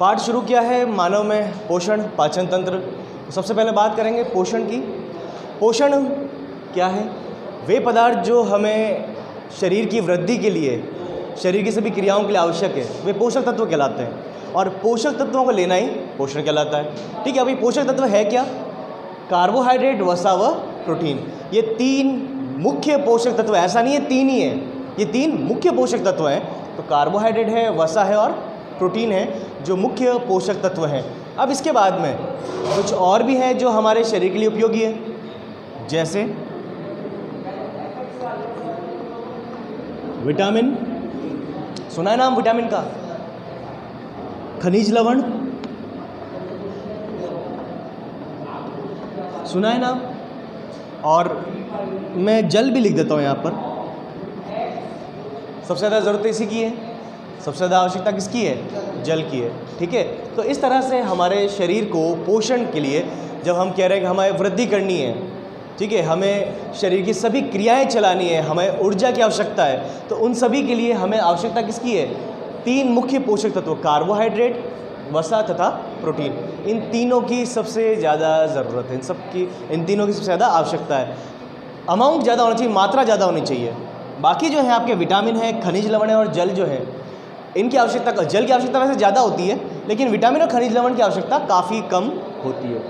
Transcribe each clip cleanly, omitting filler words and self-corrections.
पाठ शुरू किया है मानव में पोषण पाचन तंत्र। सबसे पहले बात करेंगे पोषण की। पोषण क्या है? वे पदार्थ जो हमें शरीर की वृद्धि के लिए, शरीर की सभी क्रियाओं के लिए आवश्यक है, वे पोषक तत्व कहलाते हैं। और पोषक तत्वों को लेना ही पोषण कहलाता है। ठीक है, अभी पोषक तत्व है क्या? कार्बोहाइड्रेट, वसा व प्रोटीन। ये तीन मुख्य पोषक तत्व, ऐसा नहीं है तीन ही है, ये तीन मुख्य पोषक तत्व हैं। तो कार्बोहाइड्रेट है, वसा है और प्रोटीन है जो मुख्य पोषक तत्व हैं। अब इसके बाद में कुछ और भी हैं जो हमारे शरीर के लिए उपयोगी है, जैसे विटामिन। सुना है नाम विटामिन का? खनिज लवण सुना है नाम? और मैं जल भी लिख देता हूँ यहाँ पर। सबसे ज़्यादा ज़रूरत इसी की है, सबसे ज़्यादा आवश्यकता किसकी है? जल की है। ठीक है, तो इस तरह से हमारे शरीर को पोषण के लिए जब हम कह रहे हैं कि हमें वृद्धि करनी है, ठीक है, हमें शरीर की सभी क्रियाएं चलानी है, हमें ऊर्जा की आवश्यकता है, तो उन सभी के लिए हमें आवश्यकता किसकी है? तीन मुख्य पोषक तत्व, कार्बोहाइड्रेट, वसा तथा प्रोटीन। इन तीनों की सबसे ज़्यादा ज़रूरत है, इन तीनों की सबसे ज़्यादा आवश्यकता है। अमाउंट ज़्यादा होना चाहिए, मात्रा ज़्यादा होनी चाहिए। बाकी जो है आपके विटामिन है, खनिज लवण है और जल जो है, इनकी आवश्यकता, जल की आवश्यकता वैसे ज़्यादा होती है, लेकिन विटामिन और खनिज लवण की आवश्यकता काफ़ी कम होती है।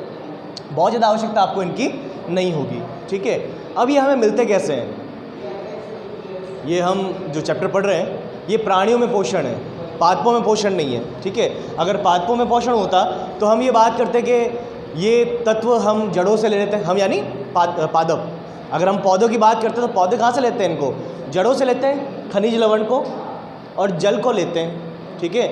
बहुत ज़्यादा आवश्यकता आपको इनकी नहीं होगी। ठीक है, अब ये हमें मिलते कैसे हैं? ये हम जो चैप्टर पढ़ रहे हैं ये प्राणियों में पोषण है, पादपों में पोषण नहीं है। ठीक है, अगर पादपों में पोषण होता तो हम ये बात करते कि ये तत्व हम जड़ों से ले लेते हैं, हम यानी पादप। अगर हम पौधों की बात करते हैं तो पौधे कहाँ से लेते हैं? इनको जड़ों से लेते हैं, खनिज लवण को और जल को लेते हैं। ठीक है,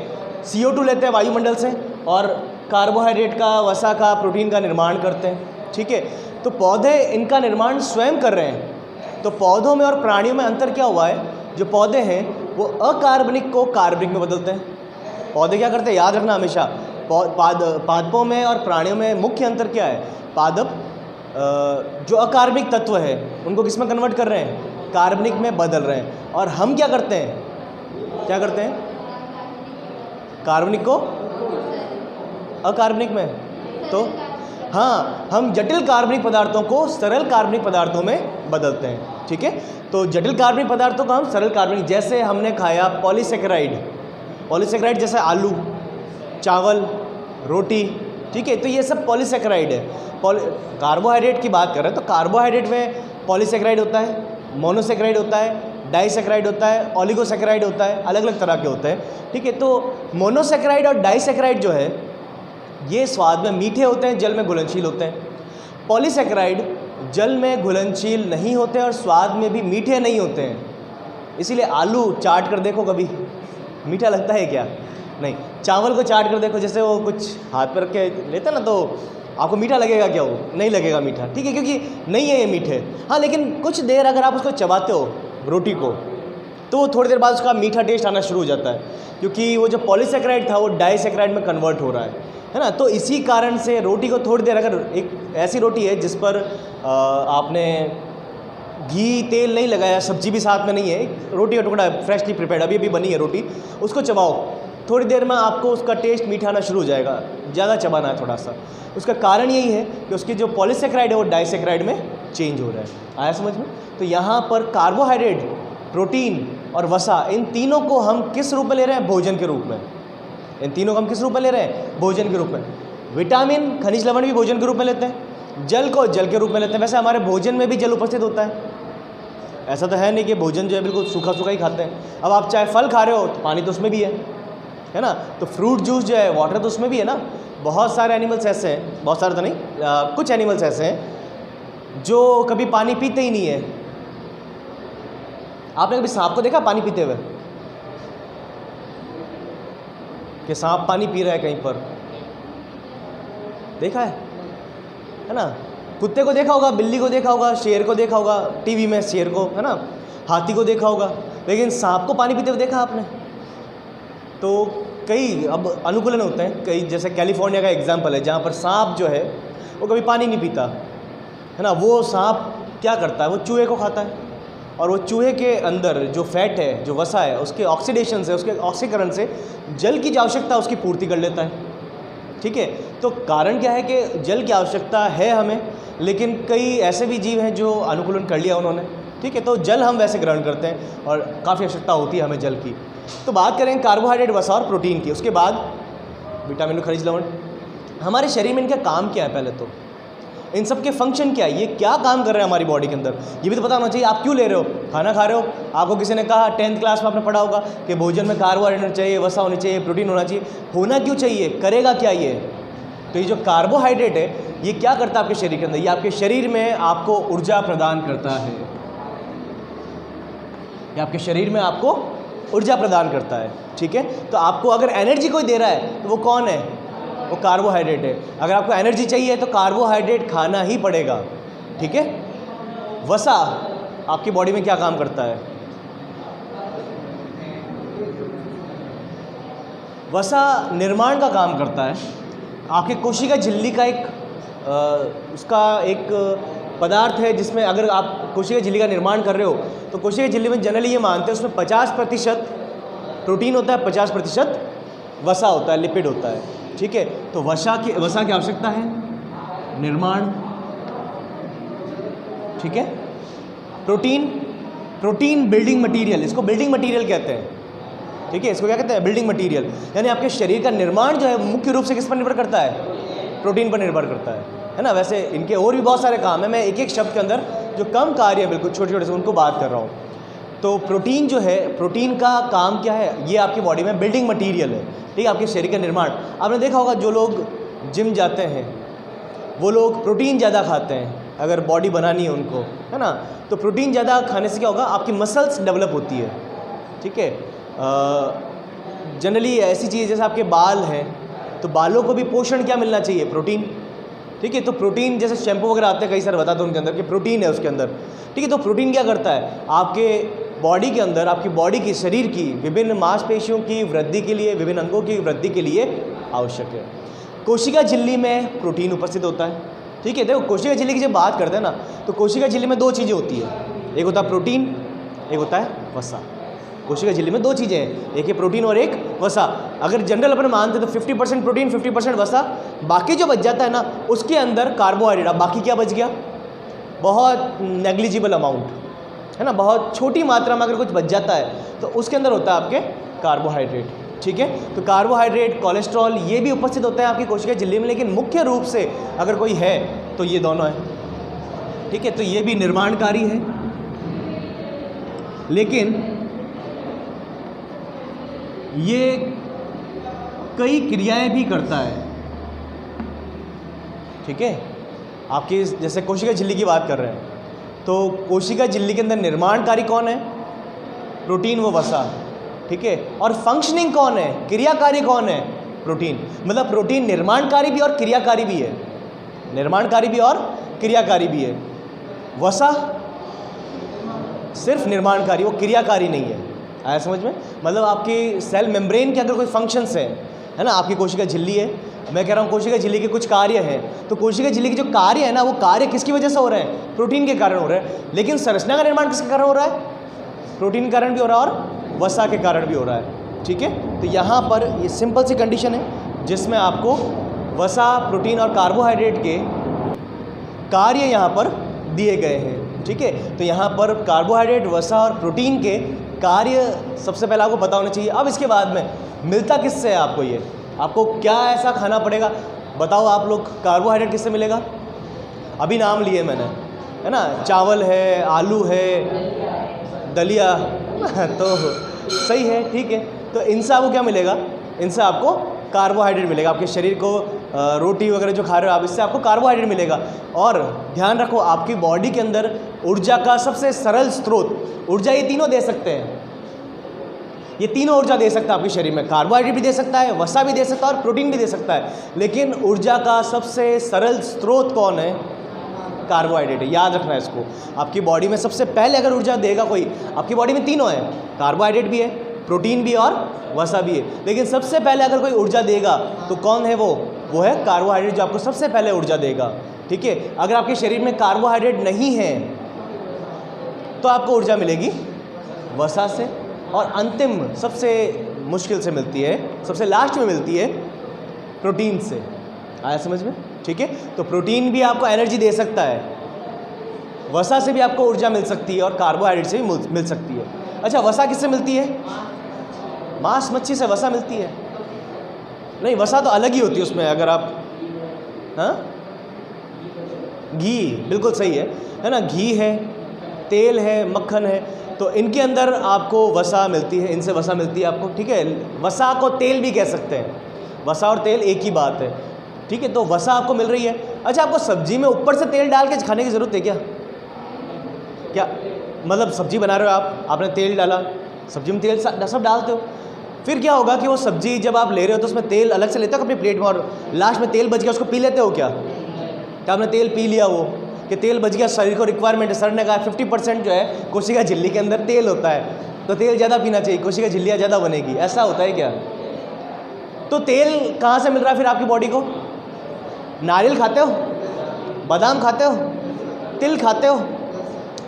CO2 लेते हैं वायुमंडल से और कार्बोहाइड्रेट का, वसा का, प्रोटीन का निर्माण करते हैं। ठीक है, तो पौधे इनका निर्माण स्वयं कर रहे हैं। तो पौधों में और प्राणियों में अंतर क्या हुआ है? जो पौधे हैं वो अकार्बनिक को कार्बनिक में बदलते हैं। पौधे क्या करते हैं? याद रखना हमेशा, पादपों में और प्राणियों में मुख्य अंतर क्या है? पादप जो अकार्बनिक तत्व है उनको किस में कन्वर्ट कर रहे हैं? कार्बनिक में बदल रहे हैं। और हम क्या करते हैं? क्या करते हैं? कार्बनिक को अकार्बनिक में। तो हाँ, हम जटिल कार्बनिक पदार्थों को सरल कार्बनिक पदार्थों में बदलते हैं। ठीक है, तो जटिल कार्बनिक पदार्थों को हम सरल कार्बनिक, जैसे हमने खाया पॉलीसेकेराइड जैसे आलू, चावल, रोटी। ठीक है, तो ये सब पॉलीसेकेराइड है। कार्बोहाइड्रेट की बात कर रहे हैं तो कार्बोहाइड्रेट में पॉलीसेकेराइड होता है, मोनोसेकेराइड होता है, डाइसेकेराइड होता है, ओलिगोसेकेराइड होता है, अलग अलग तरह के होते हैं। ठीक है, तो मोनोसेकेराइड और डाइसेकेराइड जो है ये स्वाद में मीठे होते हैं, जल में घुलनशील होते हैं। पॉलीसेकेराइड जल में घुलनशील नहीं होते और स्वाद में भी मीठे नहीं होते हैं। इसीलिए आलू चाट कर देखो, कभी मीठा लगता है क्या? नहीं। चावल को चाट कर देखो, जैसे वो कुछ हाथ पर रख के लेते हैं ना, तो आपको मीठा लगेगा क्या? वो नहीं लगेगा मीठा। ठीक है, क्योंकि नहीं है ये मीठे। हाँ, लेकिन कुछ देर अगर आप उसको चबाते हो रोटी को, तो वो थोड़ी देर बाद उसका मीठा टेस्ट आना शुरू हो जाता है, क्योंकि वो जो पॉलीसेकेराइड था वो डाइसेकेराइड में कन्वर्ट हो रहा है ना। तो इसी कारण से रोटी को थोड़ी देर, अगर एक ऐसी रोटी है जिस पर आपने घी तेल नहीं लगाया, सब्जी भी साथ में नहीं है, रोटी का टुकड़ा फ्रेशली प्रिपेयर्ड अभी बनी है रोटी, उसको चबाओ, थोड़ी देर में आपको उसका टेस्ट मीठा आना शुरू हो जाएगा। ज़्यादा चबाना है थोड़ा सा। उसका कारण यही है कि उसकी जो पॉलीसेकेराइड है वो डाइसेकेराइड में चेंज हो रहा है। आया समझ में? तो यहाँ पर कार्बोहाइड्रेट, प्रोटीन और वसा, इन तीनों को हम किस रूप में ले रहे हैं? भोजन के रूप में। इन तीनों को हम किस रूप में ले रहे हैं? भोजन के रूप में। विटामिन, खनिज लवण भी भोजन के रूप में लेते हैं, जल को जल के रूप में लेते हैं। वैसे हमारे भोजन में भी जल उपस्थित होता है, ऐसा तो है नहीं कि भोजन जो है बिल्कुल सूखा सूखा ही खाते हैं। अब आप चाहे फल खा रहे हो तो पानी तो उसमें भी है ना। तो फ्रूट जूस जो है, वाटर तो उसमें भी है ना। बहुत सारे एनिमल्स ऐसे हैं, बहुत सारे तो नहीं, कुछ एनिमल्स ऐसे हैं जो कभी पानी पीते ही नहीं है। आपने कभी सांप को देखा पानी पीते हुए? कि सांप पानी पी रहा है कहीं पर? देखा है ना। कुत्ते को देखा होगा, बिल्ली को देखा होगा, शेर को देखा होगा टीवी में, शेर को, है ना, हाथी को देखा होगा, लेकिन सांप को पानी पीते हुए देखा आपने? तो कई अब अनुकूलन होते हैं, कई, जैसे कैलिफोर्निया का एग्जाम्पल है जहाँ पर सांप जो है वो कभी पानी नहीं पीता, है ना। वो सांप क्या करता है? वो चूहे को खाता है और वो चूहे के अंदर जो फैट है, जो वसा है, उसके ऑक्सीडेशन से, उसके ऑक्सीकरण से जल की जो आवश्यकता है उसकी पूर्ति कर लेता है। ठीक है, तो कारण क्या है कि जल की आवश्यकता है हमें, लेकिन कई ऐसे भी जीव हैं जो अनुकूलन कर लिया उन्होंने। ठीक है, तो जल हम वैसे ग्रहण करते हैं और काफ़ी आवश्यकता होती है हमें जल की। तो बात करें कार्बोहाइड्रेट, वसा और प्रोटीन की। उसके बाद विटामिन और खनिज लवण। हमारे शरीर में इनका काम क्या है, पहले तो इन सब के फंक्शन क्या है, ये क्या काम कर रहे हैं हमारी बॉडी के अंदर, ये भी तो पता होना चाहिए। आप क्यों ले रहे हो, खाना खा रहे हो, आपको किसी ने कहा 10th क्लास में आपने पढ़ा होगा कि भोजन में कार्बोहाइड्रेट होना चाहिए, वसा होनी चाहिए, प्रोटीन होना चाहिए। होना क्यों चाहिए, करेगा क्या ये? तो ये जो कार्बोहाइड्रेट है ये क्या करता है आपके शरीर के अंदर, ये आपके शरीर में आपको ऊर्जा प्रदान करता है। ये आपके शरीर में आपको ऊर्जा प्रदान करता है। ठीक है, तो आपको अगर एनर्जी कोई दे रहा है तो वो कौन है, वो कार्बोहाइड्रेट है। अगर आपको एनर्जी चाहिए तो कार्बोहाइड्रेट खाना ही पड़ेगा। ठीक है, वसा आपकी बॉडी में क्या काम करता है? वसा निर्माण का काम करता है। आपके कोशिका झिल्ली का उसका एक पदार्थ है जिसमें अगर आप कोशिका झिल्ली का निर्माण कर रहे हो तो कोशिका झिल्ली में जनरली ये मानते हैं उसमें 50% प्रोटीन होता है, 50% वसा होता है, लिपिड होता है। ठीक है, तो वसा की आवश्यकता है, निर्माण। ठीक है, प्रोटीन बिल्डिंग मटेरियल, इसको बिल्डिंग मटेरियल कहते हैं। ठीक है, इसको क्या कहते हैं, बिल्डिंग मटेरियल। यानी आपके शरीर का निर्माण जो है मुख्य रूप से किस पर निर्भर करता है, प्रोटीन पर निर्भर करता है ना। वैसे इनके और भी बहुत सारे काम है, मैं एक एक शब्द के अंदर जो कम कार्य है बिल्कुल छोटे छोटे से उनको बात कर रहा हूँ। तो प्रोटीन जो है, प्रोटीन का काम क्या है, ये आपकी बॉडी में बिल्डिंग मटेरियल है। ठीक है, आपके शरीर का निर्माण। आपने देखा होगा जो लोग जिम जाते हैं वो लोग प्रोटीन ज़्यादा खाते हैं अगर बॉडी बनानी है उनको, है ना। तो प्रोटीन ज़्यादा खाने से क्या होगा, आपकी मसल्स डेवलप होती है। ठीक है, जनरली ऐसी चीज़ जैसे आपके बाल हैं तो बालों को भी पोषण क्या मिलना चाहिए, प्रोटीन। ठीक है, तो प्रोटीन जैसे शैम्पू वगैरह आते हैं कई सारे बताते हैं उनके अंदर कि प्रोटीन है उसके अंदर। ठीक है, तो प्रोटीन क्या करता है, आपके बॉडी के अंदर, आपकी बॉडी की, शरीर की विभिन्न मांसपेशियों की वृद्धि के लिए, विभिन्न अंगों की वृद्धि के लिए आवश्यक है। कोशिका झिल्ली में प्रोटीन उपस्थित होता है। ठीक है, देखो कोशिका झिल्ली की जब बात करते हैं ना तो कोशिका झिल्ली में दो चीज़ें होती है, एक होता है प्रोटीन, एक होता है वसा। कोशिका झिल्ली में दो चीज़ें हैं, एक है प्रोटीन और एक वसा। अगर जनरल अपन मानते तो 50% प्रोटीन 50% वसा, बाकी जो बच जाता है ना उसके अंदर कार्बोहाइड्रेट। अब बाकी क्या बच गया, बहुत नेग्लिजिबल अमाउंट, है ना, बहुत छोटी मात्रा में अगर कुछ बच जाता है तो उसके अंदर होता है आपके कार्बोहाइड्रेट। ठीक है, तो कार्बोहाइड्रेट, कोलेस्ट्रॉल ये भी उपस्थित होता है आपकी कोशिका झिल्ली में, लेकिन मुख्य रूप से अगर कोई है तो ये दोनों है। ठीक है, तो ये भी निर्माणकारी है, लेकिन ये कई क्रियाएं भी करता है। ठीक है, आपकी जैसे कोशिका झिल्ली की बात कर रहे हैं तो कोशिका झिल्ली के अंदर निर्माणकारी कौन है, प्रोटीन व वसा। ठीक है, और फंक्शनिंग कौन है, क्रियाकारी कौन है, प्रोटीन। मतलब प्रोटीन निर्माणकारी भी और क्रियाकारी भी है, निर्माणकारी भी और क्रियाकारी भी है। वसा सिर्फ निर्माणकारी, वो क्रियाकारी नहीं है। आया समझ में, मतलब आपकी सेल मेम्ब्रेन के अगर कोई फंक्शंस हैं, है ना, आपकी कोशिका झिल्ली है, मैं कह रहा हूँ कोशिका झिल्ली के कुछ कार्य हैं, तो कोशिका झिल्ली के जो कार्य है ना वो कार्य किसकी वजह से हो रहे हैं, प्रोटीन के कारण हो रहे हैं। लेकिन संरचना का निर्माण किसके कारण हो रहा है, प्रोटीन के कारण भी हो रहा है और वसा के कारण भी हो रहा है। ठीक है, तो यहाँ पर ये सिंपल सी कंडीशन है जिसमें आपको वसा, प्रोटीन और कार्बोहाइड्रेट के कार्य यहाँ पर दिए गए हैं। ठीक है, तो यहाँ पर कार्बोहाइड्रेट, वसा और प्रोटीन के कार्य सबसे पहले आपको पता होना चाहिए। अब इसके बाद में मिलता किससे है आपको, ये आपको क्या ऐसा खाना पड़ेगा, बताओ आप लोग, कार्बोहाइड्रेट किससे मिलेगा? अभी नाम लिए मैंने, है ना, चावल है, आलू है, दलिया तो सही है। ठीक है, तो इनसे आपको क्या मिलेगा, इनसे आपको कार्बोहाइड्रेट मिलेगा। आपके शरीर को रोटी वगैरह जो खा रहे हो आप, इससे आपको कार्बोहाइड्रेट मिलेगा। और ध्यान रखो आपकी बॉडी के अंदर ऊर्जा का सबसे सरल स्रोत, ऊर्जा ये तीनों दे सकते हैं, ये तीनों ऊर्जा दे सकता है आपके शरीर में, कार्बोहाइड्रेट भी दे सकता है, वसा भी दे सकता है और प्रोटीन भी दे सकता है। लेकिन ऊर्जा का सबसे सरल स्रोत कौन है, कार्बोहाइड्रेट है। याद रखना है इसको। आपकी बॉडी में सबसे पहले अगर ऊर्जा देगा कोई, आपकी बॉडी में तीनों है, कार्बोहाइड्रेट भी है, प्रोटीन भी और वसा भी है, लेकिन सबसे पहले अगर कोई ऊर्जा देगा तो कौन है वो है कार्बोहाइड्रेट, जो आपको सबसे पहले ऊर्जा देगा। ठीक है, अगर आपके शरीर में कार्बोहाइड्रेट नहीं है तो आपको ऊर्जा मिलेगी वसा से, और अंतिम सबसे मुश्किल से मिलती है, सबसे लास्ट में मिलती है प्रोटीन से। आया समझ में? ठीक है, तो प्रोटीन भी आपको एनर्जी दे सकता है, वसा से भी आपको ऊर्जा मिल सकती है और कार्बोहाइड्रेट से भी मिल सकती है। अच्छा, वसा किससे मिलती है? मांस मच्छी से वसा मिलती है? नहीं, वसा तो अलग ही होती है उसमें। अगर आप, हाँ, घी, बिल्कुल सही है ना, घी है, तेल है, मक्खन है, तो इनके अंदर आपको वसा मिलती है, इनसे वसा मिलती है आपको। ठीक है, वसा को तेल भी कह सकते हैं, वसा और तेल एक ही बात है। ठीक है, तो वसा आपको मिल रही है। अच्छा, आपको सब्जी में ऊपर से तेल डाल के खाने की ज़रूरत है क्या? क्या मतलब सब्जी बना रहे हो आप, आपने तेल डाला, सब्जी में तेल सब डालते हो, फिर क्या होगा कि वो सब्जी जब आप ले रहे हो तो उसमें तेल अलग से लेते हो अपनी प्लेट में, और लास्ट में तेल बच गया उसको पी लेते हो क्या? क्या आपने तेल पी लिया वो कि तेल बच गया, शरीर को रिक्वायरमेंट है, सर ने कहा 50% जो है कोशिका झिल्ली के अंदर तेल होता है, तो तेल ज़्यादा पीना चाहिए, कोशिका झिल्लियाँ ज़्यादा बनेगी, ऐसा होता है क्या? तो तेल कहाँ से मिल रहा है फिर आपकी बॉडी को? नारियल खाते हो, बादाम खाते हो, तिल खाते हो,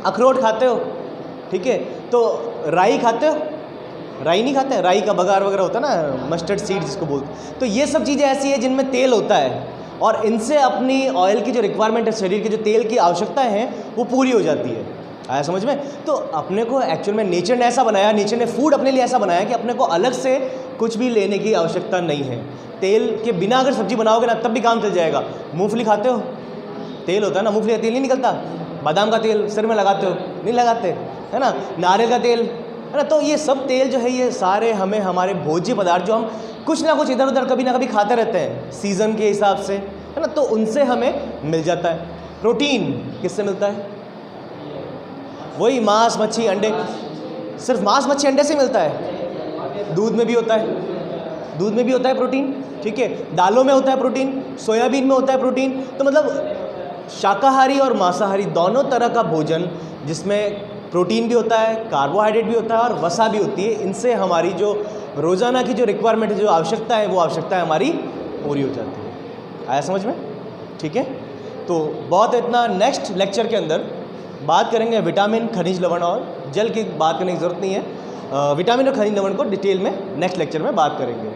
अखरोट खाते हो, ठीक है, तो राई खाते हो? राई नहीं खाते, राई का बघार वगैरह होता है ना, मस्टर्ड सीड जिसको बोलते। तो ये सब चीज़ें ऐसी है जिनमें तेल होता है, और इनसे अपनी ऑयल की जो रिक्वायरमेंट है, शरीर की जो तेल की आवश्यकताएं हैं वो पूरी हो जाती है। आया समझ में? तो अपने को एक्चुअल में नेचर ने ऐसा बनाया, नेचर ने फूड अपने लिए ऐसा बनाया कि अपने को अलग से कुछ भी लेने की आवश्यकता नहीं है। तेल के बिना अगर सब्जी बनाओगे ना तब भी काम चल जाएगा। मूँगफली खाते हो, तेल होता है ना, मूँगफली का तेल नहीं निकलता? बादाम का तेल सिर में लगाते हो, नहीं लगाते, है ना? नारियल का तेल, है ना? तो ये सब तेल जो है ये सारे हमें हमारे भोज्य पदार्थ जो हम कुछ ना कुछ इधर उधर कभी ना कभी खाते रहते हैं सीज़न के हिसाब से, है ना, तो उनसे हमें मिल जाता है। प्रोटीन किससे मिलता है? वही मांस मच्छी अंडे, सिर्फ मांस मच्छी अंडे से मिलता है? दूध में भी होता है, दूध में भी होता है प्रोटीन, ठीक है, दालों में होता है प्रोटीन, सोयाबीन में होता है प्रोटीन। तो मतलब शाकाहारी और मांसाहारी दोनों तरह का भोजन जिसमें प्रोटीन भी होता है, कार्बोहाइड्रेट भी होता है और वसा भी होती है, इनसे हमारी जो रोज़ाना की जो रिक्वायरमेंट है, जो आवश्यकता है, वो आवश्यकता हमारी पूरी हो जाती है। आया समझ में? ठीक है, तो बहुत इतना। नेक्स्ट लेक्चर के अंदर बात करेंगे विटामिन, खनिज लवण और जल की बात करने की ज़रूरत नहीं है। विटामिन और खनिज लवण को डिटेल में नेक्स्ट लेक्चर में बात करेंगे।